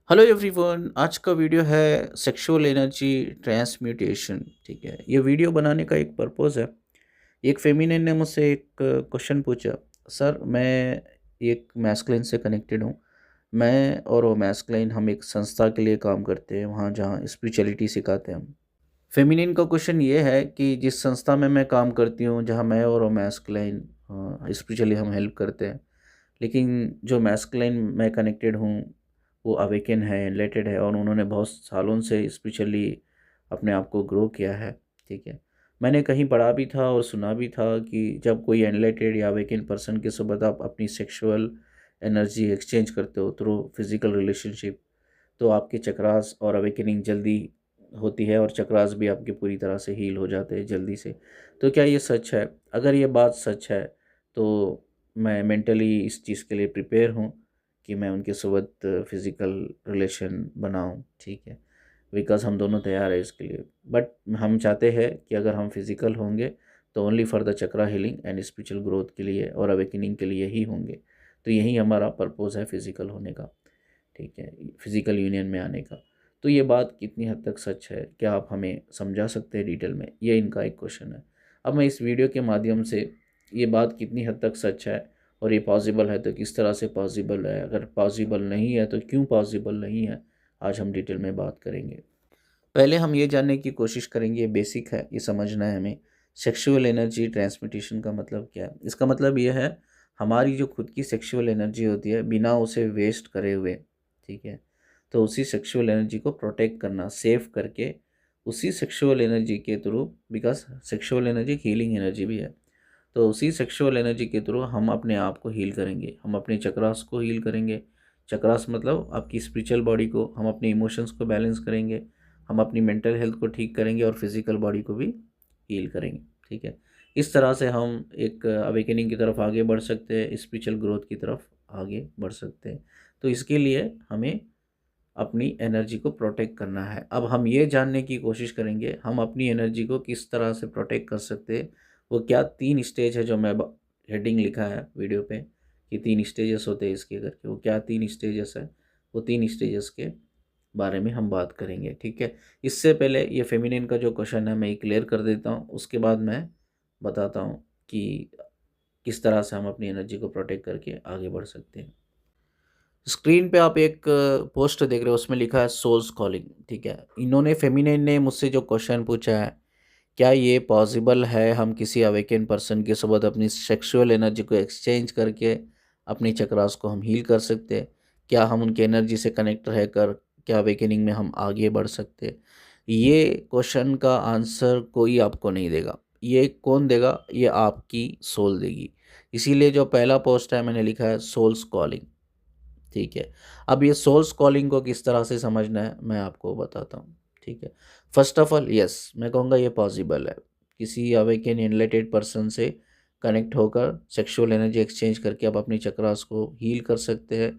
Hello everyone. आज का video है सेक्सुअल एनर्जी ट्रांसम्यूटेशन। ठीक है, ये वीडियो बनाने का एक पर्पस है। एक फेमिनिन ने मुझसे एक क्वेश्चन पूछा। सर, मैं एक मैस्कुलिन से कनेक्टेड हूँ। मैं और वो मैस्कुलिन हम एक संस्था के लिए काम करते हैं, वहाँ जहाँ स्पिरिचुअलिटी सिखाते हैं हम। फेमिनिन का क्वेश्चन ये है कि जिस संस्था में मैं काम करती हूँ, जहाँ मैं और वो मैस्कुलिन स्पिरिचुअली हम हेल्प करते हैं, लेकिन जो मैस्कुलिन मैं कनेक्टेड हूँ वो अवेकन है, एनलाइटेड है, और उन्होंने बहुत सालों से स्पिरिचुअली अपने आप को ग्रो किया है। ठीक है, मैंने कहीं पढ़ा भी था और सुना भी था कि जब कोई एनलाइटेड या अवेकन पर्सन के साथ आप अपनी सेक्सुअल एनर्जी एक्सचेंज करते हो थ्रू फिजिकल रिलेशनशिप, तो आपके चक्रास और अवेकनिंग जल्दी होती है और चक्रास भी आपके पूरी तरह से हील हो जाते हैं जल्दी से। तो क्या ये सच है? अगर ये बात सच है तो मैं मेंटली इस चीज़ के लिए प्रिपेयर हूँ कि मैं उनके साथ फिज़िकल रिलेशन बनाऊँ। ठीक है, बिकॉज़ हम दोनों तैयार हैं इसके लिए। बट हम चाहते हैं कि अगर हम फिज़िकल होंगे तो only for the chakra healing and spiritual growth के लिए और अवेकनिंग के लिए ही होंगे। तो यही हमारा पर्पस है फिज़िकल होने का। ठीक है, फिज़िकल यूनियन में आने का। तो ये बात कितनी हद तक सच है? क्या आप हमें समझा सकते हैं डिटेल में? ये इनका एक क्वेश्चन है। अब मैं इस वीडियो के माध्यम से ये बात कितनी हद तक सच है और ये पॉसिबल है तो किस तरह से पॉसिबल है, अगर पॉसिबल नहीं है तो क्यों पॉसिबल नहीं है, आज हम डिटेल में बात करेंगे। पहले हम ये जानने की कोशिश करेंगे, ये बेसिक है, ये समझना है हमें, सेक्सुअल एनर्जी ट्रांसमिटेशन का मतलब क्या है। इसका मतलब ये है, हमारी जो खुद की सेक्सुअल एनर्जी होती है बिना उसे वेस्ट करे हुए, ठीक है, तो उसी सेक्सुअल एनर्जी को प्रोटेक्ट करना, सेव करके उसी सेक्सुअल एनर्जी के through, because sexual energy healing energy भी है, तो उसी सेक्सुअल एनर्जी के थ्रू हम अपने आप को हील करेंगे, हम अपने चक्रास को हील करेंगे। चक्रास मतलब आपकी स्पिरिचुअल बॉडी को, हम अपने इमोशंस को बैलेंस करेंगे, हम अपनी मेंटल हेल्थ को ठीक करेंगे और फिजिकल बॉडी को भी हील करेंगे। ठीक है, इस तरह से हम एक अवेकनिंग की तरफ आगे बढ़ सकते हैं, स्पिरिचुअल ग्रोथ की तरफ आगे बढ़ सकते हैं। तो इसके लिए हमें अपनी एनर्जी को प्रोटेक्ट करना है। अब हम ये जानने की कोशिश करेंगे हम अपनी एनर्जी को किस तरह से प्रोटेक्ट कर सकते हैं। वो क्या 3 स्टेज है, जो मैं हेडिंग लिखा है वीडियो पे कि 3 स्टेजेस होते हैं इसके करके, वो क्या 3 स्टेजेस है, वो 3 स्टेजेस के बारे में हम बात करेंगे। ठीक है, इससे पहले ये फेमिनिन का जो क्वेश्चन है मैं ये क्लियर कर देता हूँ, उसके बाद मैं बताता हूँ कि किस तरह से हम अपनी एनर्जी को प्रोटेक्ट करके आगे बढ़ सकते हैं। स्क्रीन पे आप एक पोस्ट देख रहे हो, उसमें लिखा है सोल्स कॉलिंग। ठीक है, इन्होंने फेमिनिन ने मुझसे जो क्वेश्चन पूछा है, क्या ये पॉसिबल है हम किसी अवेकन पर्सन के साथ अपनी सेक्सुअल एनर्जी को एक्सचेंज करके अपनी चक्रास को हम हील कर सकते हैं? क्या हम उनकी एनर्जी से कनेक्ट रहकर क्या अवेकनिंग में हम आगे बढ़ सकते हैं? ये क्वेश्चन का आंसर कोई आपको नहीं देगा। ये कौन देगा? ये आपकी सोल देगी। इसीलिए जो पहला पोस्ट है मैंने लिखा है सोल्स कॉलिंग। ठीक है, अब ये सोल्स कॉलिंग को किस तरह से समझना है मैं आपको बताता हूँ। ठीक है, फर्स्ट ऑफ ऑल यस, मैं कहूँगा ये पॉसिबल है किसी अवेकन एनलाइटेड पर्सन से कनेक्ट होकर सेक्सुअल एनर्जी एक्सचेंज करके आप अपनी चक्रास को हील कर सकते हैं।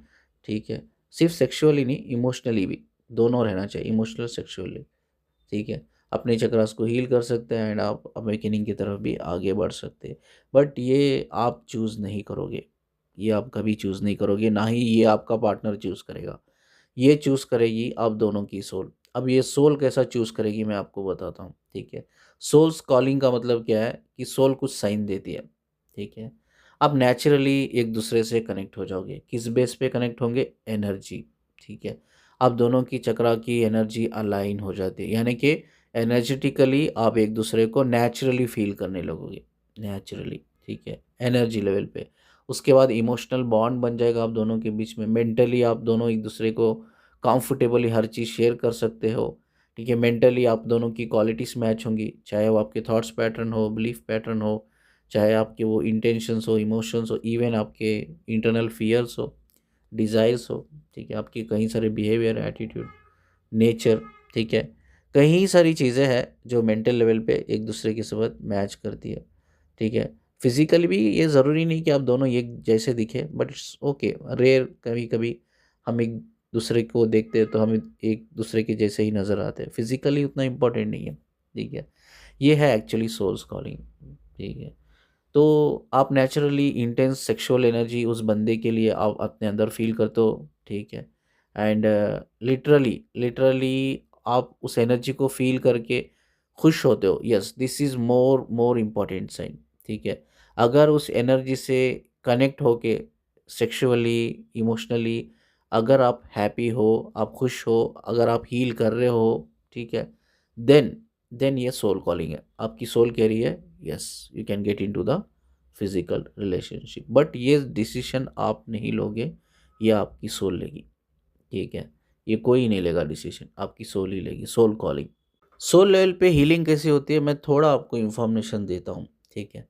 ठीक है, सिर्फ सेक्सुअली नहीं, इमोशनली भी, दोनों रहना चाहिए, इमोशनल सेक्सुअली। ठीक है, अपने चक्रास को हील कर सकते हैं एंड आप अवेकनिंग की तरफ भी आगे बढ़ सकते हैं। बट ये आप चूज़ नहीं करोगे, ये आप कभी चूज़ नहीं करोगे, ना ही ये आपका पार्टनर चूज़ करेगा, ये चूज़ करेगी आप दोनों की सोल। अब ये सोल कैसा चूज़ करेगी मैं आपको बताता हूँ। ठीक है, सोल्स कॉलिंग का मतलब क्या है कि सोल कुछ साइन देती है। ठीक है, आप नेचुरली एक दूसरे से कनेक्ट हो जाओगे, किस बेस पे कनेक्ट होंगे? एनर्जी। ठीक है, आप दोनों की चक्रा की एनर्जी अलाइन हो जाती है, यानी कि एनर्जेटिकली आप एक दूसरे को नेचुरली फील करने लगोगे, नेचुरली। ठीक है, एनर्जी लेवल पे। उसके बाद इमोशनल बॉन्ड बन जाएगा आप दोनों के बीच में, मेंटली आप दोनों एक दूसरे को कंफर्टेबली हर चीज़ शेयर कर सकते हो। ठीक है, मेंटली आप दोनों की क्वालिटीज़ मैच होंगी, चाहे वो आपके थॉट्स पैटर्न हो, बिलीफ पैटर्न हो, चाहे आपके वो इंटेंशंस हो, इमोशंस हो, इवन आपके इंटरनल फियर्स हो, डिज़ायर्स हो। ठीक है, आपके कई सारे बिहेवियर, एटीट्यूड, नेचर। ठीक है, कई सारी चीज़ें हैं जो मेंटल लेवल पे एक दूसरे के साथ मैच करती है। ठीक है, फिजिकली भी ये ज़रूरी नहीं कि आप दोनों एक जैसे दिखे, बट इट्स ओके, रेयर, कभी कभी हम एक दूसरे को देखते हैं तो हम एक दूसरे के जैसे ही नज़र आते हैं, फिजिकली उतना इम्पोर्टेंट नहीं है। ठीक है, ये है एक्चुअली सोल्स कॉलिंग। ठीक है, तो आप नेचुरली इंटेंस सेक्सुअल एनर्जी उस बंदे के लिए आप अपने अंदर फील करते हो। ठीक है, एंड लिटरली लिटरली आप उस एनर्जी को फील करके खुश होते हो। Yes, this is more more important sign, ठीक है। अगर उस एनर्जी से कनेक्ट होके सेक्सुअली, इमोशनली अगर आप हैप्पी हो, आप खुश हो, अगर आप हील कर रहे हो, ठीक है, देन देन ये सोल कॉलिंग है। आपकी सोल कह रही है yes, you can get into the physical relationship, but ये डिसीजन आप नहीं लोगे, ये आपकी सोल लेगी, ठीक है। ये कोई नहीं लेगा डिसीजन, आपकी सोल ही लेगी। सोल कॉलिंग, सोल लेवल पे हीलिंग कैसी होती है, मैं थोड़ा आपको इन्फॉर्मेशन देता हूँ, ठीक है।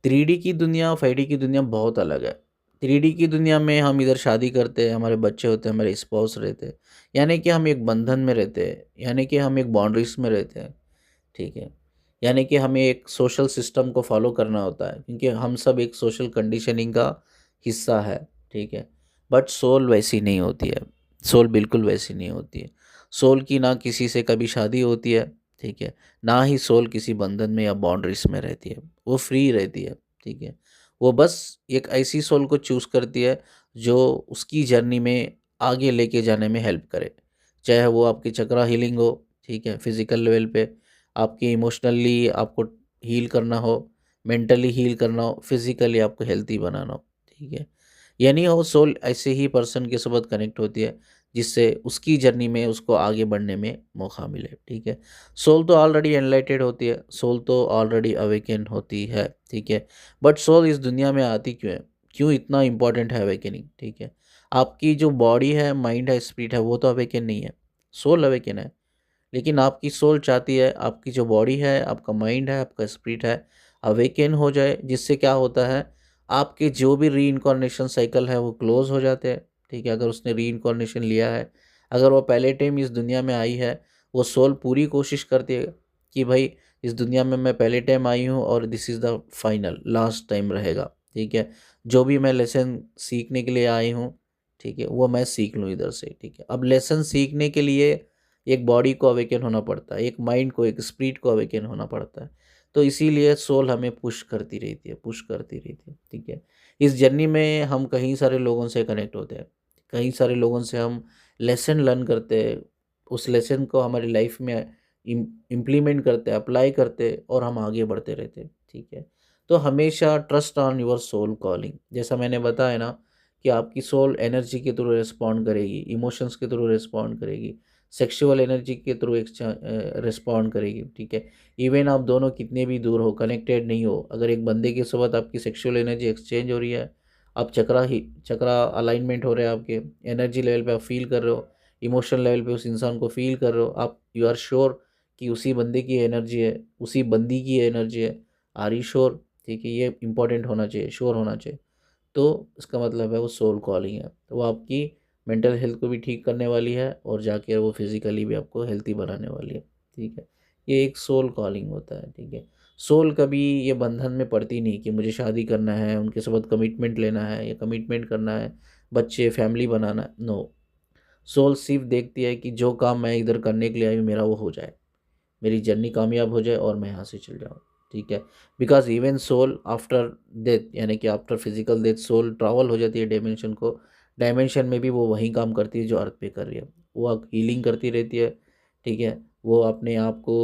3D की दुनिया, 5D की दुनिया बहुत अलग है। 3D की दुनिया में हम इधर शादी करते हैं, हमारे बच्चे होते हैं, हमारे स्पाउस रहते हैं, यानी कि हम एक बंधन में रहते हैं, यानी कि हम एक बाउंड्रीज में रहते हैं, ठीक है। यानी कि हमें एक सोशल सिस्टम को फॉलो करना होता है, क्योंकि हम सब एक सोशल कंडीशनिंग का हिस्सा है, ठीक है। बट सोल वैसी नहीं होती है, सोल बिल्कुल वैसी नहीं होती है। सोल की ना किसी से कभी शादी होती है, ठीक है, ना ही सोल किसी बंधन में या बाउंड्रीज में रहती है। वो फ्री रहती है, ठीक है। वो बस एक ऐसी सोल को चूज़ करती है जो उसकी जर्नी में आगे लेके जाने में हेल्प करे, चाहे वो आपकी चक्रा हीलिंग हो, ठीक है, फिजिकल लेवल पे आपकी इमोशनली आपको हील करना हो, मेंटली हील करना हो, फिजिकली आपको हेल्थी बनाना हो, ठीक है। यानी वो सोल ऐसे ही पर्सन के साथ कनेक्ट होती है जिससे उसकी जर्नी में उसको आगे बढ़ने में मौका मिले, ठीक है। सोल तो ऑलरेडी एनलाइटेड होती है, सोल तो ऑलरेडी अवेकन होती है, ठीक है। बट सोल इस दुनिया में आती क्यों है, क्यों इतना इम्पोर्टेंट है अवेकनिंग, ठीक है। आपकी जो बॉडी है, माइंड है, स्पिरिट है, वो तो अवेकन नहीं है, सोल अवेकन है। लेकिन आपकी सोल चाहती है आपकी जो बॉडी है, आपका माइंड है, आपका स्पिरिट है, अवेकन हो जाए, जिससे क्या होता है, आपके जो भी री इनकॉर्नेशन साइकिल है वो क्लोज हो जाते हैं, ठीक है। अगर उसने री इनकॉर्नेशन लिया है, अगर वो पहले टाइम इस दुनिया में आई है, वो सोल पूरी कोशिश करती है कि भाई इस दुनिया में मैं पहले टाइम आई हूँ और this is the final last time रहेगा, ठीक है। जो भी मैं लेसन सीखने के लिए आई हूँ, ठीक है, वो मैं सीख लूँ इधर से, ठीक है। अब लेसन सीखने के लिए एक बॉडी को अवेकन होना पड़ता है, एक माइंड को, एक स्पिरिट को अवेकन होना पड़ता है। तो इसीलिए सोल हमें पुश करती रहती है, पुश करती रहती है, ठीक है। इस जर्नी में हम कई सारे लोगों से कनेक्ट होते हैं, कई सारे लोगों से हम लेसन लर्न करते हैं, उस लेसन को हमारी लाइफ में इम्प्लीमेंट करते हैं, अप्लाई करते हैं और हम आगे बढ़ते रहते हैं, ठीक है। तो हमेशा trust on your soul calling, जैसा मैंने बताया ना कि आपकी सोल एनर्जी के थ्रू रिस्पॉन्ड करेगी, इमोशंस के थ्रू रिस्पॉन्ड करेगी, सेक्सुअल एनर्जी के थ्रू रिस्पॉन्ड करेगी, ठीक है। इवन आप दोनों कितने भी दूर हो, कनेक्टेड नहीं हो, अगर एक बंदे के साथ आपकी सेक्सुअल एनर्जी एक्सचेंज हो रही है, आप चक्रा अलाइनमेंट हो रहे हैं, आपके एनर्जी लेवल पे आप फील कर रहे हो, इमोशनल लेवल पे उस इंसान को फील कर रहे हो, आप यू आर श्योर कि उसी बंदे की एनर्जी है, उसी बंदी की एनर्जी है, आर यू श्योर, ठीक है। ये इंपॉर्टेंट होना चाहिए, श्योर होना चाहिए। तो इसका मतलब है वो सोल कॉलिंग है, तो वो आपकी मेंटल हेल्थ को भी ठीक करने वाली है और जाके वो फिज़िकली भी आपको हेल्थी बनाने वाली है, ठीक है। ये एक सोल कॉलिंग होता है, ठीक है। सोल कभी ये बंधन में पड़ती नहीं कि मुझे शादी करना है, उनके साथ कमिटमेंट लेना है या कमिटमेंट करना है, बच्चे फैमिली बनाना है, नो। सोल सिर्फ देखती है कि जो काम मैं इधर करने के लिए आई हूँ मेरा वो हो जाए, मेरी जर्नी कामयाब हो जाए और मैं यहाँ से चल जाऊँ, ठीक है। Because even soul after death, यानी कि after physical death soul travel हो जाती है डायमेंशन को, डायमेंशन में भी वो वही काम करती है जो अर्थ पे कर रही है, वो हीलिंग करती रहती है, ठीक है। वो अपने आप को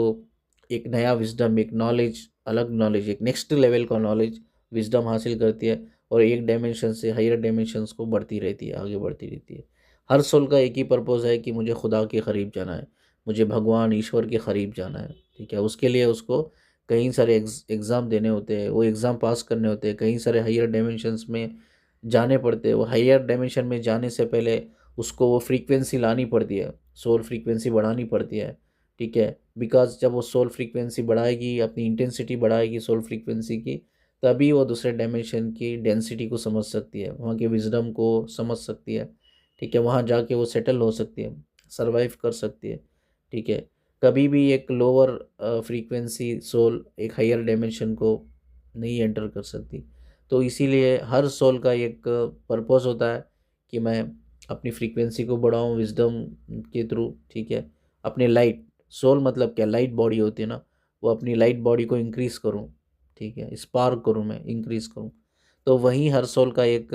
एक नया विजडम, एक नॉलेज, अलग नॉलेज, एक नेक्स्ट लेवल का नॉलेज, विजडम हासिल करती है और एक डायमेंशन से हायर डायमेंशंस को बढ़ती रहती है, आगे बढ़ती रहती है। हर सोल का एक ही पर्पज़ है कि मुझे खुदा के करीब जाना है, मुझे भगवान ईश्वर के करीब जाना है, ठीक है। उसके लिए उसको कई सारे एग्ज़ाम देने होते हैं, वो एग्ज़ाम पास करने होते हैं, कई सारे हायर डायमेंशंस में जाने पड़ते हैं। वो हायर डायमेंशन में जाने से पहले उसको वो फ्रीक्वेंसी लानी पड़ती है, सोल फ्रीक्वेंसी बढ़ानी पड़ती है, ठीक है। बिकॉज़ जब वो सोल फ्रीक्वेंसी बढ़ाएगी, अपनी इंटेंसिटी बढ़ाएगी सोल फ्रीक्वेंसी की, तभी वो दूसरे डायमेंशन की डेंसिटी को समझ सकती है, वहाँ के विज़डम को समझ सकती है, ठीक है। वहाँ जाके वो सेटल हो सकती है, सर्वाइव कर सकती है, ठीक है। कभी भी एक लोअर फ्रीक्वेंसी सोल एक हायर डायमेंशन को नहीं एंटर कर सकती। तो इसीलिए हर सोल का एक पर्पस होता है कि मैं अपनी फ्रीक्वेंसी को बढ़ाऊँ विजडम के थ्रू, ठीक है। अपने लाइट, सोल मतलब क्या, लाइट बॉडी होती है ना, वो अपनी लाइट बॉडी को इंक्रीज़ करूँ, ठीक है, स्पार्क करूँ, मैं इंक्रीज़ करूँ। तो वही हर सोल का एक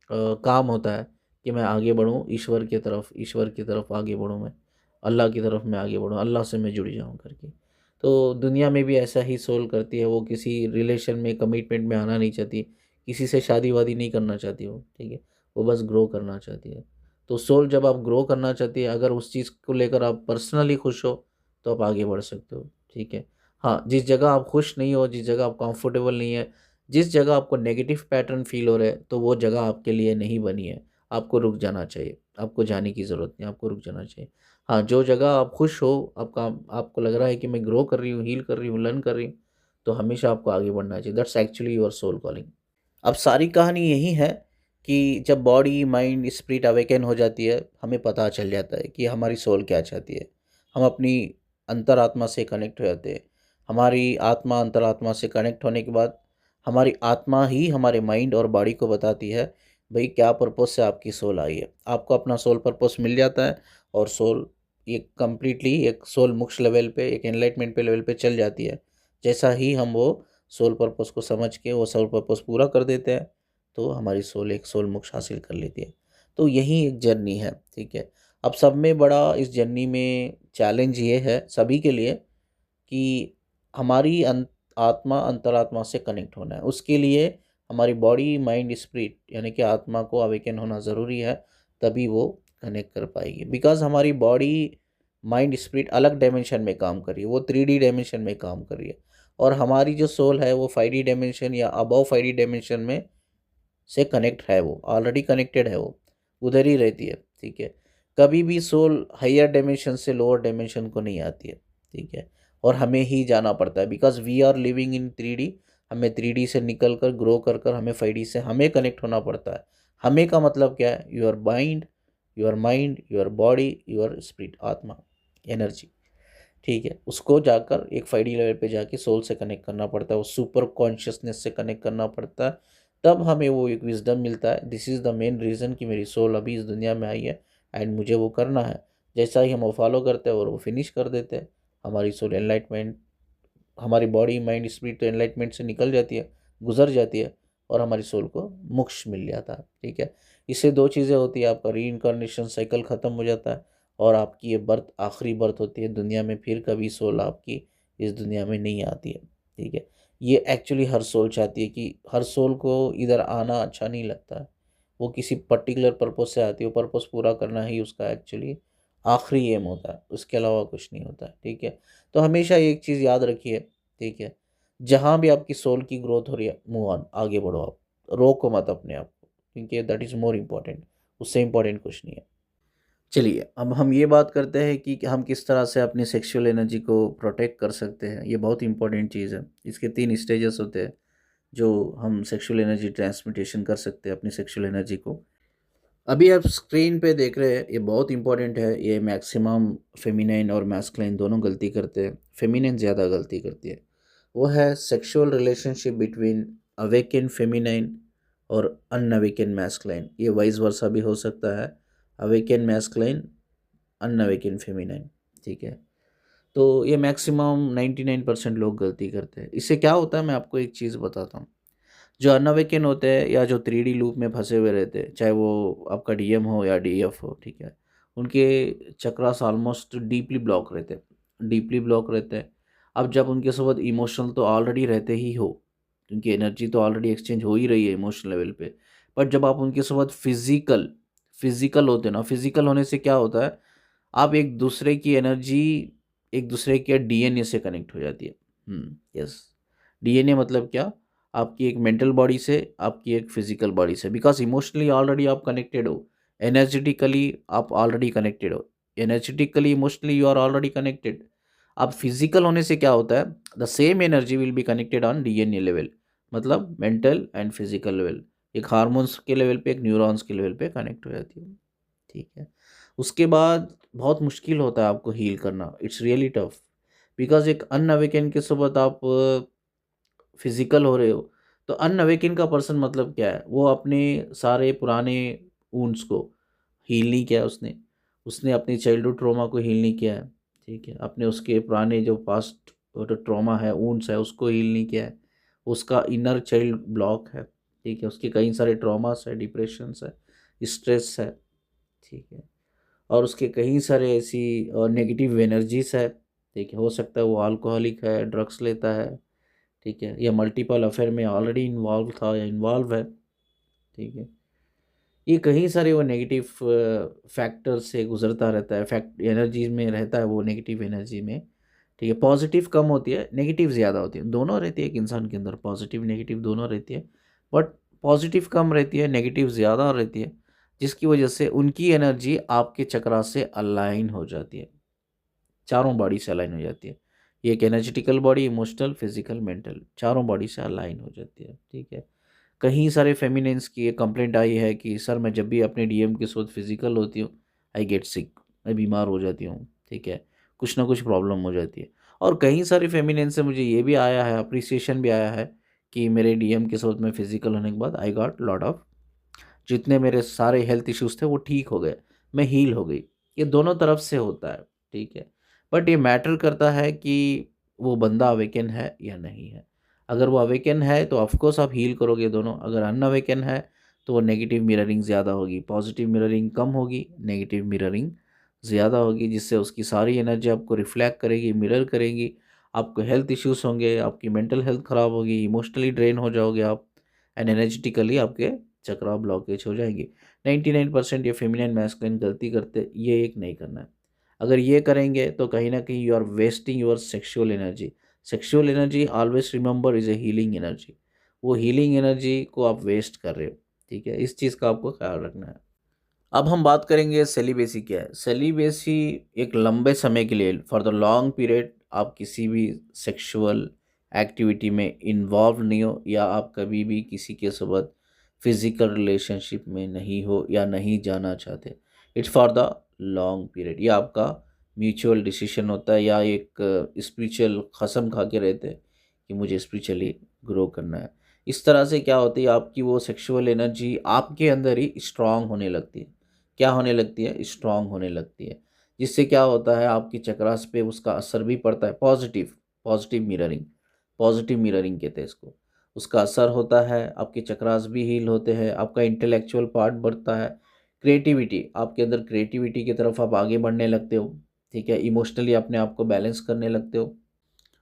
काम होता है कि मैं आगे बढ़ूँ ईश्वर की तरफ आगे बढ़ूँ, मैं अल्लाह की तरफ मैं आगे बढ़ूँ, अल्लाह से मैं जुड़ जाऊँ करके। तो दुनिया में भी ऐसा ही सोल करती है, वो किसी रिलेशन में कमिटमेंट में आना नहीं चाहती, किसी से शादी वादी नहीं करना चाहती वो, ठीक है, वो बस ग्रो करना चाहती है। तो सोल जब आप ग्रो करना चाहती है, अगर उस चीज़ को लेकर आप पर्सनली खुश हो तो आप आगे बढ़ सकते हो, ठीक है। हाँ, जिस जगह आप खुश नहीं हो, जिस जगह आप कंफर्टेबल नहीं है, जिस जगह आपको नेगेटिव पैटर्न फील हो रहा है, तो वो जगह आपके लिए नहीं बनी है, आपको रुक जाना चाहिए, आपको जाने की ज़रूरत नहीं, आपको रुक जाना चाहिए। हाँ, जो जगह आप खुश हो, आपको लग रहा है कि मैं ग्रो कर रही हूँ, हील कर रही हूँ, लर्न कर रही हूँ, तो हमेशा आपको आगे बढ़ना चाहिए। That's actually your soul calling. अब सारी कहानी यही है कि जब बॉडी, माइंड, स्पिरिट अवेकन हो जाती है, हमें पता चल जाता है कि हमारी सोल क्या चाहती है। हम अपनी अंतरात्मा से कनेक्ट हो जाते हैं। हमारी आत्मा अंतरात्मा से कनेक्ट होने के बाद हमारी आत्मा ही हमारे माइंड और बॉडी को बताती है, भाई क्या पर्पस से आपकी सोल आई है। आपको अपना सोल पर्पस मिल जाता है और सोल ये कंप्लीटली एक सोल मोक्ष लेवल पे, एक एनलाइटमेंट पे लेवल पे चल जाती है। जैसा ही हम वो सोल पर्पस को समझ के वो सोल पर्पस पूरा कर देते हैं, तो हमारी सोल एक सोल मोक्ष हासिल कर लेती है। तो यही एक जर्नी है, ठीक है। अब सब में बड़ा इस जर्नी में चैलेंज ये है सभी के लिए कि हमारी आत्मा अंतरात्मा से कनेक्ट होना है। उसके लिए हमारी बॉडी, माइंड, स्पिरिट यानी कि आत्मा को अवेकन होना ज़रूरी है, तभी वो कनेक्ट कर पाएगी। बिकॉज़ हमारी बॉडी, माइंड, स्पिरिट अलग डायमेंशन में काम कर रही है, वो 3D डायमेंशन में काम कर रही है और हमारी जो सोल है वो 5D डायमेंशन या अबव 5D डायमेंशन में से कनेक्ट है, वो ऑलरेडी कनेक्टेड है, वो उधर ही रहती है, ठीक है। कभी भी सोल हायर डायमेंशन से लोअर डायमेंशन को नहीं आती है, ठीक है। और हमें ही जाना पड़ता है because we are living in 3D। हमें 3D से निकल कर ग्रो कर कर हमें 5D से हमें कनेक्ट होना पड़ता है। हमें का मतलब क्या है? Your mind, your body, your spirit, आत्मा, एनर्जी, ठीक है। उसको जाकर एक 5D लेवल पे जाके सोल से कनेक्ट करना पड़ता है, वो सुपर कॉन्शियसनेस से कनेक्ट करना पड़ता है, तब हमें वो एक विजडम मिलता है। This is the main reason कि मेरी सोल अभी इस दुनिया में आई है एंड मुझे वो करना है। जैसा ही हम वो फॉलो करते हैं और वो फिनिश कर देते हैं, हमारी सोल एनलाइटमेंट, हमारी बॉडी, माइंड, स्पिरिट तो एनलाइटमेंट से निकल जाती है, गुजर जाती है और हमारी सोल को मोक्ष मिल जाता है, ठीक है। इससे दो चीज़ें होती है, आपका रीइंकार्नेशन साइकिल ख़त्म हो जाता है और आपकी ये बर्थ आखिरी बर्थ होती है दुनिया में, फिर कभी सोल आपकी इस दुनिया में नहीं आती है, ठीक है। ये एक्चुअली हर सोल चाहती है कि हर सोल को इधर आना अच्छा नहीं लगता है, वो किसी पर्टिकुलर पर्पस से आती है, वो पर्पस पूरा करना ही उसका एक्चुअली आखिरी एम होता है, उसके अलावा कुछ नहीं होता है, ठीक है। तो हमेशा एक चीज़ याद रखिए, ठीक है, जहाँ भी आपकी सोल की ग्रोथ हो रही है, मूव ऑन, आगे बढ़ो आप, रोको मत अपने आप को, क्योंकि दैट इज़ मोर इम्पोर्टेंट, उससे इम्पोर्टेंट कुछ नहीं है। चलिए, अब हम ये बात करते हैं कि हम किस तरह से अपनी सेक्सुअल एनर्जी को प्रोटेक्ट कर सकते हैं। ये बहुत इंपॉर्टेंट चीज़ है। इसके 3 स्टेजेस होते हैं, जो हम सेक्सुअल एनर्जी ट्रांसमिटेशन कर सकते हैं अपनी सेक्सुअल एनर्जी को। अभी आप स्क्रीन पे देख रहे हैं, ये बहुत इंपॉर्टेंट है। ये मैक्सिमम फेमिनाइन और मैस्कुलाइन दोनों गलती करते हैं, फेमिनाइन ज़्यादा गलती करती है। वो है sexual relationship between awaken feminine और अनअवेकन मैस्कुलाइन। ये वाइस वर्सा भी हो सकता है, अवेकन मैस्कुलाइन, अनअवेकन फेमिनाइन, ठीक है। तो ये मैक्सिमम 99% लोग गलती करते हैं। इससे क्या होता है, मैं आपको एक चीज़ बताता हूँ। जो अनअवेकन होते हैं या जो 3D लूप में फंसे हुए रहते हैं, चाहे वो आपका डीएम हो या डीएफ हो, ठीक है, उनके चक्रास ऑलमोस्ट डीपली ब्लॉक रहते हैं। अब जब उनके साथ इमोशनल तो ऑलरेडी रहते ही हो, उनकी एनर्जी तो ऑलरेडी एक्सचेंज हो ही रही है इमोशनल लेवल पे, बट जब आप उनके साथ फिजिकल होते हैं ना, फिजिकल होने से क्या होता है, आप एक दूसरे की एनर्जी, एक दूसरे के डीएनए से कनेक्ट हो जाती है। यस, डीएनए मतलब क्या, आपकी एक मेंटल बॉडी से, आपकी एक फिजिकल बॉडी से, बिकॉज इमोशनली ऑलरेडी आप कनेक्टेड हो, एनर्जेटिकली आप ऑलरेडी कनेक्टेड हो, energetically emotionally you are already connected. अब फिजिकल होने से क्या होता है, the same energy will be connected on DNA level, मतलब मेंटल एंड फिजिकल लेवल, एक हार्मोन्स के लेवल पे, एक न्यूरॉन्स के लेवल पे कनेक्ट हो जाती है, ठीक है। उसके बाद बहुत मुश्किल होता है आपको हील करना, इट्स रियली टफ, बिकॉज एक अनअवेकन के साथ आप फिजिकल हो रहे हो, तो अनअवेकन का पर्सन मतलब क्या है, वो अपने सारे पुराने वुंड्स को हील नहीं किया उसने, उसने अपनी चाइल्डहुड ट्रॉमा को हील नहीं किया है, ठीक है, अपने उसके पुराने जो पास्ट जो ट्रॉमा है, वुंड्स है, उसको हील नहीं किया है, उसका इनर चाइल्ड ब्लॉक है, ठीक है, उसके कई सारे ट्रॉमास है, डिप्रेशंस है, स्ट्रेस है, ठीक है, और उसके कई सारे ऐसी नेगेटिव एनर्जीज है, ठीक है। हो सकता है वो अल्कोहलिक है, ड्रग्स लेता है, ठीक है, या मल्टीपल अफेयर में ऑलरेडी इन्वॉल्व था या इन्वॉल्व है, ठीक है। ये कहीं सारे वो नेगेटिव फैक्टर से गुजरता रहता है, फैक्ट एनर्जी में रहता है वो, नेगेटिव एनर्जी में, ठीक है। पॉजिटिव कम होती है, नेगेटिव ज़्यादा होती है, दोनों रहती है एक इंसान के अंदर, पॉजिटिव नेगेटिव दोनों रहती है, बट पॉजिटिव कम रहती है, नेगेटिव ज़्यादा रहती है, जिसकी वजह से उनकी एनर्जी आपके चक्रा से अलाइन हो जाती है, चारों बॉडी से अलाइन हो जाती है। ये एक एनर्जेटिकल बॉडी, इमोशनल, फिजिकल, मेंटल, चारों बॉडी से अलाइन हो जाती है, ठीक है। कहीं सारे फेमिनिन्स की ये कंप्लेंट आई है कि सर मैं जब भी अपने डीएम के साथ फिजिकल होती हूँ, आई गेट सिक, मैं बीमार हो जाती हूँ, ठीक है, कुछ ना कुछ प्रॉब्लम हो जाती है। और कहीं सारे फेमिनिन से मुझे ये भी आया है, अप्रिसिएशन भी आया है कि मेरे डीएम के साथ में फिजिकल होने के बाद आई गॉट लॉट ऑफ, जितने मेरे सारे हेल्थ इश्यूज थे वो ठीक हो गए, मैं हील हो गई। ये दोनों तरफ से होता है, ठीक है। बट ये मैटर करता है कि वो बंदा अवेकन है या नहीं है। अगर वो अवेकन है तो ऑफकोर्स आप हील करोगे दोनों, अगर अनअवेकन है तो वो नेगेटिव मिररिंग ज़्यादा होगी, पॉजिटिव मिररिंग कम होगी, नेगेटिव मिररिंग ज़्यादा होगी, जिससे उसकी सारी एनर्जी आपको रिफ्लेक्ट करेगी, मिरर करेगी। आपको हेल्थ इश्यूज होंगे, आपकी मेंटल हेल्थ ख़राब होगी, इमोशनली ड्रेन हो जाओगे आप, एंड एनर्जेटिकली आपके चक्रा ब्लॉकेज हो जाएंगे। 99% ये फेमिनिन मैस्कुलिन गलती करते, ये एक नहीं करना है। अगर ये करेंगे तो कहीं ना कहीं you are wasting your sexual energy. Sexual energy always remember is a healing energy, वो हीलिंग एनर्जी को आप वेस्ट कर रहे हो, ठीक है। इस चीज़ का आपको ख्याल रखना है। अब हम बात करेंगे सेलिबेसी क्या है। सेलिबेसी एक लंबे समय के लिए, फॉर द लॉन्ग पीरियड, आप किसी भी सेक्सुअल एक्टिविटी में इन्वॉल्व नहीं हो, या आप कभी भी किसी के साथ फिजिकल रिलेशनशिप में नहीं हो या नहीं जाना चाहते। It's for the long period. ये आपका म्यूचुअल डिसीजन होता है, या एक स्पिरिचुअल कसम खा के रहते हैं कि मुझे स्पिरिचुअली ग्रो करना है। इस तरह से क्या होती है, आपकी वो सेक्सुअल एनर्जी आपके अंदर ही स्ट्रांग होने लगती है। क्या होने लगती है? स्ट्रांग होने लगती है, जिससे क्या होता है आपकी चक्रास पे उसका असर भी पड़ता है, positive, positive mirroring, positive mirroring कहते हैं इसको। उसका असर होता है, आपके चक्रास भी हील होते हैं, आपका इंटेलेक्चुअल पार्ट बढ़ता है, क्रिएटिविटी, आपके अंदर क्रिएटिविटी की तरफ आप आगे बढ़ने लगते हो, ठीक है। इमोशनली अपने आप को बैलेंस करने लगते हो,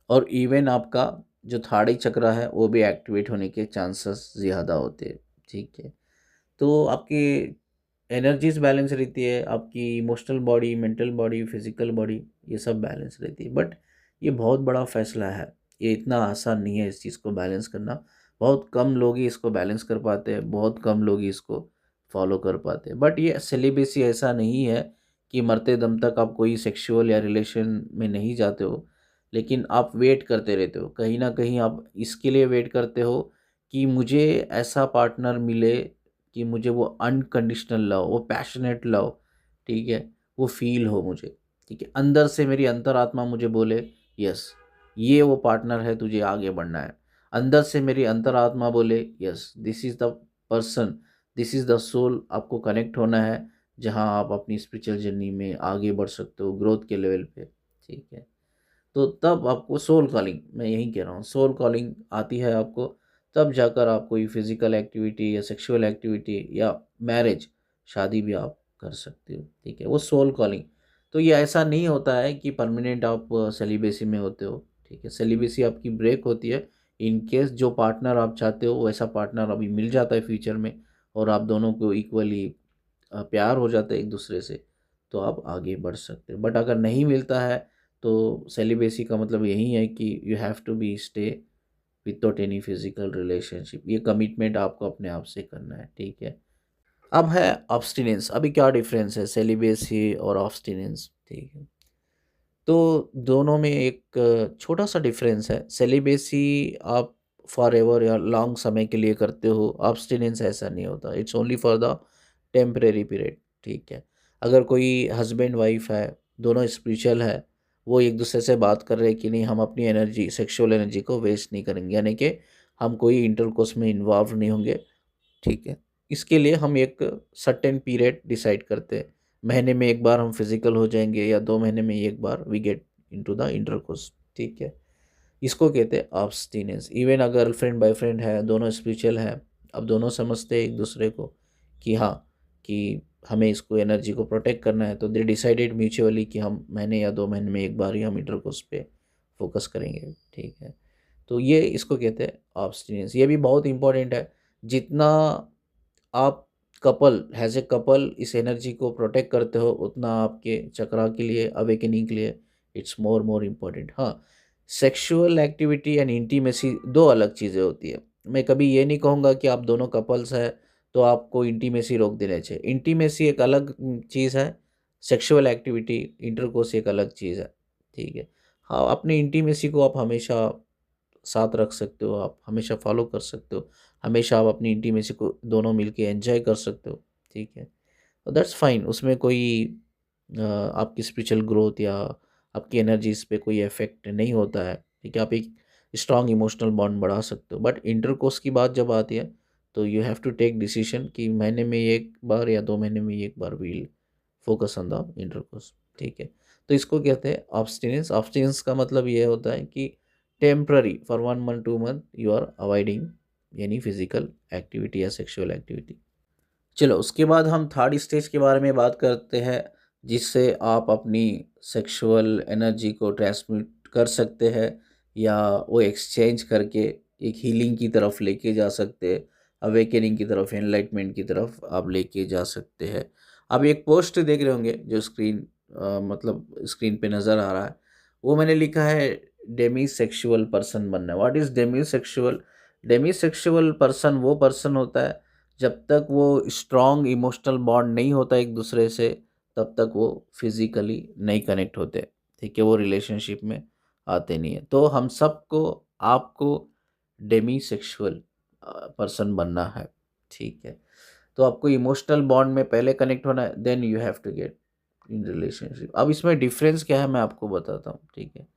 और इवन आपका जो थाड़ी चक्र है वो भी एक्टिवेट होने के चांसेस ज़्यादा होते हैं, ठीक है। तो आपकी एनर्जीज बैलेंस रहती है, आपकी emotional body, mental body, physical body, ये सब बैलेंस रहती है। बट ये बहुत बड़ा फैसला है, ये इतना आसान नहीं है इस चीज़ को बैलेंस करना। बहुत कम लोग ही इसको बैलेंस कर पाते हैं, बहुत कम लोग ही इसको फॉलो कर पाते हैं। बट ये सेलिबेसी ऐसा नहीं है कि मरते दम तक आप कोई सेक्सुअल या रिलेशन में नहीं जाते हो, लेकिन आप वेट करते रहते हो। कहीं ना कहीं आप इसके लिए वेट करते हो कि मुझे ऐसा पार्टनर मिले कि मुझे वो अनकंडीशनल लव, वो पैशनेट लव, ठीक है, वो फील हो मुझे, ठीक है। अंदर से मेरी अंतरात्मा मुझे बोले यस, ये वो पार्टनर है, तुझे आगे बढ़ना है। अंदर से मेरी अंतरात्मा बोले yes, this is the person, this is the soul, आपको कनेक्ट होना है, जहाँ आप अपनी स्पिरिचुअल जर्नी में आगे बढ़ सकते हो ग्रोथ के लेवल पे, ठीक है। तो तब आपको सोल कॉलिंग, मैं यही कह रहा हूँ, सोल कॉलिंग आती है आपको, तब जाकर आप कोई फिजिकल एक्टिविटी या सेक्सुअल एक्टिविटी या मैरिज, शादी भी आप कर सकते हो, ठीक है, वो सोल कॉलिंग। तो ये ऐसा नहीं होता है कि परमानेंट आप सेलिबेसी में होते हो, ठीक है। सेलिबेसी आपकी ब्रेक होती है इन केस जो पार्टनर आप चाहते हो वैसा पार्टनर अभी मिल जाता है फ्यूचर में, और आप दोनों को इक्वली प्यार हो जाता है एक दूसरे से, तो आप आगे बढ़ सकते हो। बट अगर नहीं मिलता है तो सेलिबेसी का मतलब यही है कि you have to be stay without any physical relationship, ये कमिटमेंट आपको अपने आप से करना है, ठीक है। अब है ऑब्स्टिनेंस। अभी क्या डिफरेंस है सेलिबेसी और ऑब्स्टिनेंस, ठीक है। तो दोनों में एक छोटा सा डिफरेंस है। सेलिबेसी आप फॉर एवर या लॉन्ग समय के लिए करते हो, ऑब्स्टिनेंस ऐसा नहीं होता, it's only for the temporary period, ठीक है। अगर कोई हस्बैंड वाइफ है, दोनों स्पिरिचुअल है, वो एक दूसरे से बात कर रहे हैं कि नहीं हम अपनी एनर्जी, सेक्सुअल एनर्जी को वेस्ट नहीं करेंगे, यानी कि हम कोई इंटरकोर्स में इन्वॉल्व नहीं होंगे, ठीक है। इसके लिए हम एक सर्टेन पीरियड डिसाइड करते हैं, महीने में एक बार हम फिजिकल हो जाएंगे या 2 महीने में एक बार we get into the intercourse, ठीक है। इसको कहते हैं abstinence। इवन अगर गर्लफ्रेंड बॉयफ्रेंड है, दोनों स्पिरिचुअल है, अब दोनों समझते हैं एक दूसरे को कि हाँ, कि हमें इसको एनर्जी को प्रोटेक्ट करना है, तो दे डिसाइडेड म्यूचुअली कि हम महीने या 2 महीने में एक बार ही हम इंटरकोर्स पे फोकस करेंगे, ठीक है। तो ये इसको कहते हैं ऑब्स्टिनेंस। ये भी बहुत इंपॉर्टेंट है। जितना आप कपल एज ए कपल इस एनर्जी को प्रोटेक्ट करते हो, उतना आपके चक्रा के लिए, अवेकनिंग के लिए इट्स मोर इम्पॉर्टेंट। हाँ, सेक्सुअल एक्टिविटी एंड इंटीमेसी दो अलग चीज़ें होती है। मैं कभी ये नहीं कहूँगा कि आप दोनों कपल्स हैं तो आपको इंटीमेसी रोक देना चाहिए। इंटीमेसी एक अलग चीज़ है, सेक्सुअल एक्टिविटी इंटरकोर्स एक अलग चीज़ है, ठीक है। हाँ, अपनी इंटीमेसी को आप हमेशा साथ रख सकते हो, आप हमेशा फॉलो कर सकते हो, हमेशा आप अपनी इंटीमेसी को दोनों मिलके एंजॉय कर सकते हो, ठीक है। दैट्स फाइन, उसमें कोई आपकी स्पिरिचुअल ग्रोथ या आपकी एनर्जीज पे कोई इफेक्ट नहीं होता है, ठीक है। आप एक स्ट्रॉन्ग इमोशनल बॉन्ड बढ़ा सकते हो। बट इंटरकोर्स की बात जब आती है तो you have to take decision कि महीने में एक बार या 2 महीने में एक बार we'll focus on the intercourse, ठीक है। तो इसको कहते हैं ऑब्स्टिनेंस। ऑब्स्टिनेंस का मतलब ये होता है कि temporary for 1 month 2 month you are avoiding any physical activity या सेक्सुअल एक्टिविटी। चलो, उसके बाद हम थर्ड स्टेज के बारे में बात करते हैं, जिससे आप अपनी सेक्सुअल एनर्जी को ट्रांसमिट कर सकते हैं या वो एक्सचेंज करके एक हीलिंग की तरफ लेके जा सकते हैं, अवेकनिंग की तरफ, एनलाइटमेंट की तरफ आप लेके जा सकते हैं। आप एक पोस्ट देख रहे होंगे जो मतलब स्क्रीन पे नज़र आ रहा है, वो मैंने लिखा है डेमी सेक्सुअल पर्सन बनना। What is Demi sexual? Demi sexual person वो पर्सन होता है जब तक वो स्ट्रॉन्ग इमोशनल बॉन्ड नहीं होता एक दूसरे से, तब तक वो फिजिकली नहीं कनेक्ट होते, ठीक है, वो रिलेशनशिप में आते नहीं है। तो हम सबको, आपको डेमी सेक्सुअल पर्सन बनना है, ठीक है। तो आपको इमोशनल बॉन्ड में पहले कनेक्ट होना है, then you have to get in relationship. अब इसमें डिफरेंस क्या है मैं आपको बताता हूँ, ठीक है।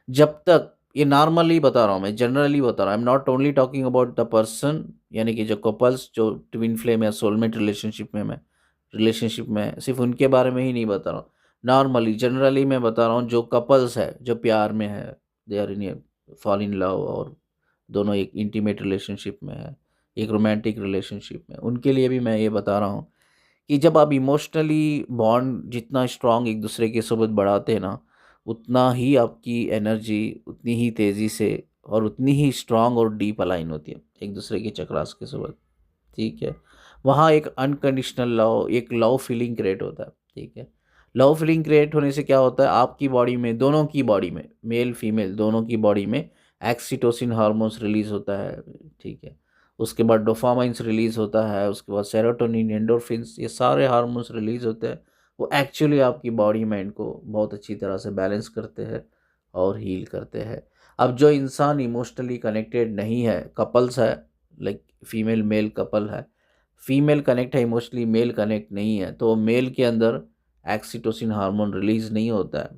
जब तक, ये नॉर्मली बता रहा हूँ, मैं जनरली बता रहा हूँ, I am not only talking about the person, यानी कि जो कपल्स जो ट्विन फ्लेम या सोलमेट रिलेशनशिप में मैं सिर्फ उनके बारे में ही नहीं बता रहा हूँ। नॉर्मली जनरली मैं बता रहा हूँ जो कपल्स है, जो प्यार में है, they are in a fall in love, और दोनों एक इंटीमेट रिलेशनशिप में है, एक रोमांटिक रिलेशनशिप में, उनके लिए भी मैं ये बता रहा हूँ कि जब आप इमोशनली बॉन्ड जितना स्ट्रांग एक दूसरे के साथ बढ़ाते हैं ना, उतना ही आपकी एनर्जी उतनी ही तेज़ी से और उतनी ही स्ट्रांग और डीप अलाइन होती है एक दूसरे के चक्रास के साथ, ठीक है। वहाँ एक अनकंडीशनल लव, एक लव फीलिंग क्रिएट होता है, ठीक है। लव फीलिंग क्रिएट होने से क्या होता है, आपकी बॉडी में, दोनों की बॉडी में, मेल फीमेल दोनों की बॉडी में एक्सीटोसिन हार्मोन्स रिलीज होता है, ठीक है। उसके बाद डोपामाइंस रिलीज होता है, उसके बाद सेरोटोनिन, एंडोर्फिन्स, ये सारे हार्मोन्स रिलीज होते हैं। वो एक्चुअली आपकी बॉडी माइंड को बहुत अच्छी तरह से बैलेंस करते हैं और हील करते हैं। अब जो इंसान इमोशनली कनेक्टेड नहीं है, कपल्स है, लाइक फीमेल मेल कपल है, फीमेल कनेक्ट है इमोशनली, मेल कनेक्ट नहीं है, तो मेल के अंदर एक्सीटोसिन हार्मोन रिलीज नहीं होता है,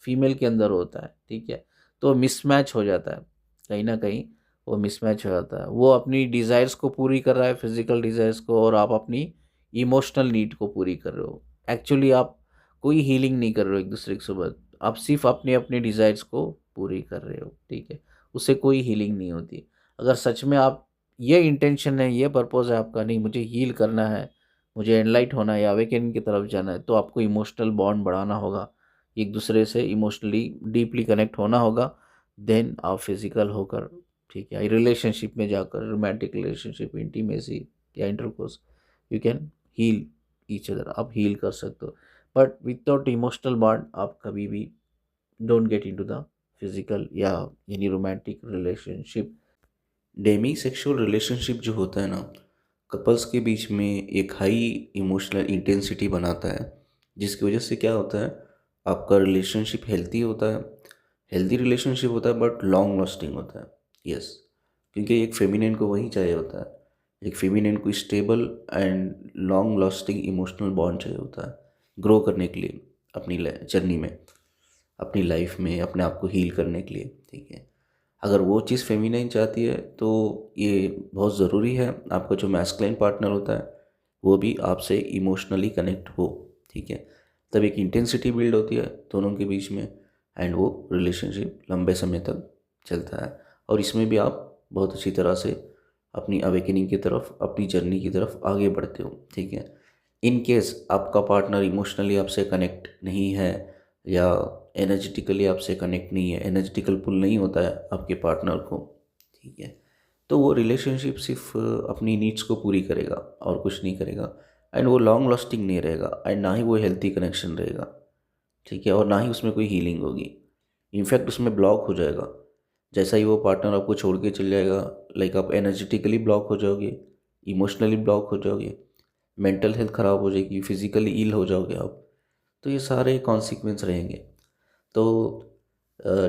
फीमेल के अंदर होता है, ठीक है। तो मिसमैच हो जाता है, कहीं ना कहीं वो मिसमैच हो जाता है। वो अपनी डिज़ायर्स को पूरी कर रहा है, फिजिकल डिज़ायर्स को, और आप अपनी इमोशनल नीड को पूरी कर रहे हो। एक्चुअली आप कोई हीलिंग नहीं कर रहे हो एक दूसरे के साथ, आप सिर्फ अपने अपने डिज़ायर्स को पूरी कर रहे हो, ठीक है। उससे कोई हीलिंग नहीं होती। अगर सच में आप, ये इंटेंशन है, ये पर्पज़ है आपका, नहीं मुझे हील करना है, मुझे एनलाइट होना है या अवेकनिंग की तरफ जाना है, तो आपको इमोशनल बॉन्ड बढ़ाना होगा, एक दूसरे से इमोशनली डीपली कनेक्ट होना होगा, देन आप फिजिकल होकर, ठीक है, रिलेशनशिप में जाकर, रोमांटिक रिलेशनशिप, इंटीमेसी या intercourse, you can heal each other, आप हील कर सकते हो। बट विदाउट इमोशनल बॉन्ड आप कभी भी don't get into the physical या any romantic relationship. Demisexual relationship जो होता है ना, कपल्स के बीच में एक हाई इमोशनल इंटेंसिटी बनाता है, जिसकी वजह से क्या होता है, आपका रिलेशनशिप हेल्थी होता है, हेल्दी रिलेशनशिप होता है, बट लॉन्ग लास्टिंग होता है। यस, क्योंकि एक फेमिनिन को वही चाहिए होता है, एक फेमिनिन को stable and long lasting emotional bond चाहिए होता है ग्रो करने के लिए, अपनी जर्नी में, अपनी लाइफ में, अपने आप को हील करने के लिए, ठीक है। अगर वो चीज़ फेमिनाइन चाहती है तो ये बहुत ज़रूरी है आपका जो मैस्कुलिन पार्टनर होता है वो भी आपसे इमोशनली कनेक्ट हो, ठीक है। तब एक इंटेंसिटी बिल्ड होती है दोनों के बीच में, एंड वो रिलेशनशिप लंबे समय तक चलता है। और इसमें भी आप बहुत अच्छी तरह से अपनी अवेकनिंग की तरफ, अपनी जर्नी की तरफ आगे बढ़ते हो, ठीक है। इन केस आपका पार्टनर इमोशनली आपसे कनेक्ट नहीं है या एनर्जेटिकली आपसे कनेक्ट नहीं है, एनर्जेटिकल पुल नहीं होता है आपके पार्टनर को, ठीक है, तो वो रिलेशनशिप सिर्फ अपनी नीड्स को पूरी करेगा और कुछ नहीं करेगा। एंड वो लॉन्ग लास्टिंग नहीं रहेगा एंड ना ही वो हेल्थी कनेक्शन रहेगा, ठीक है, और ना ही उसमें कोई हीलिंग होगी। इनफैक्ट उसमें ब्लॉक हो जाएगा। जैसा ही वो पार्टनर आपको छोड़ के चल जाएगा, लाइक आप एनर्जेटिकली ब्लॉक हो जाओगे, इमोशनली ब्लॉक हो जाओगे, मेंटल हेल्थ ख़राब हो जाएगी, फिजिकली इल हो जाओगे आप। तो ये सारे कॉन्सिक्वेंस रहेंगे। तो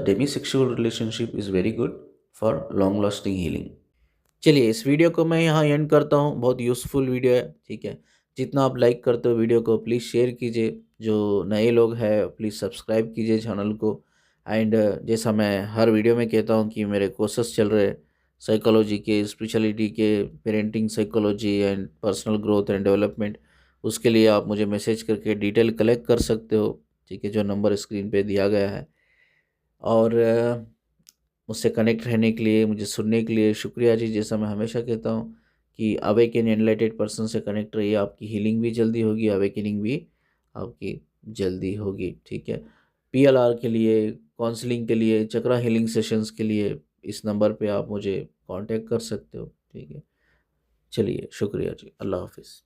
Demi sexual relationship is very good for long lasting healing. चलिए इस वीडियो को मैं यहाँ एंड करता हूँ। बहुत यूज़फुल वीडियो है, ठीक है। जितना आप लाइक करते हो वीडियो को प्लीज़ शेयर कीजिए। जो नए लोग हैं प्लीज़ सब्सक्राइब कीजिए चैनल को। एंड जैसा मैं हर वीडियो में कहता हूँ कि मेरे कोर्सेस चल रहे हैं साइकोलॉजी के, स्पिरिचुअलिटी के, parenting psychology and personal growth and development. उसके लिए आप मुझे मैसेज करके डिटेल कलेक्ट कर सकते हो, ठीक है, जो नंबर स्क्रीन पे दिया गया है। और मुझसे कनेक्ट रहने के लिए, मुझे सुनने के लिए शुक्रिया जी। जैसा मैं हमेशा कहता हूँ कि अवेकन एनलाइटेड पर्सन से कनेक्ट रहिए, आपकी हीलिंग भी जल्दी होगी, अवेकनिंग भी आपकी जल्दी होगी, ठीक है। पीएलआर के लिए, काउंसलिंग के लिए, चक्रा हीलिंग सेशंस के लिए इस नंबर पे आप मुझे कांटेक्ट कर सकते हो, ठीक है। चलिए शुक्रिया जी, अल्लाह हाफिज़।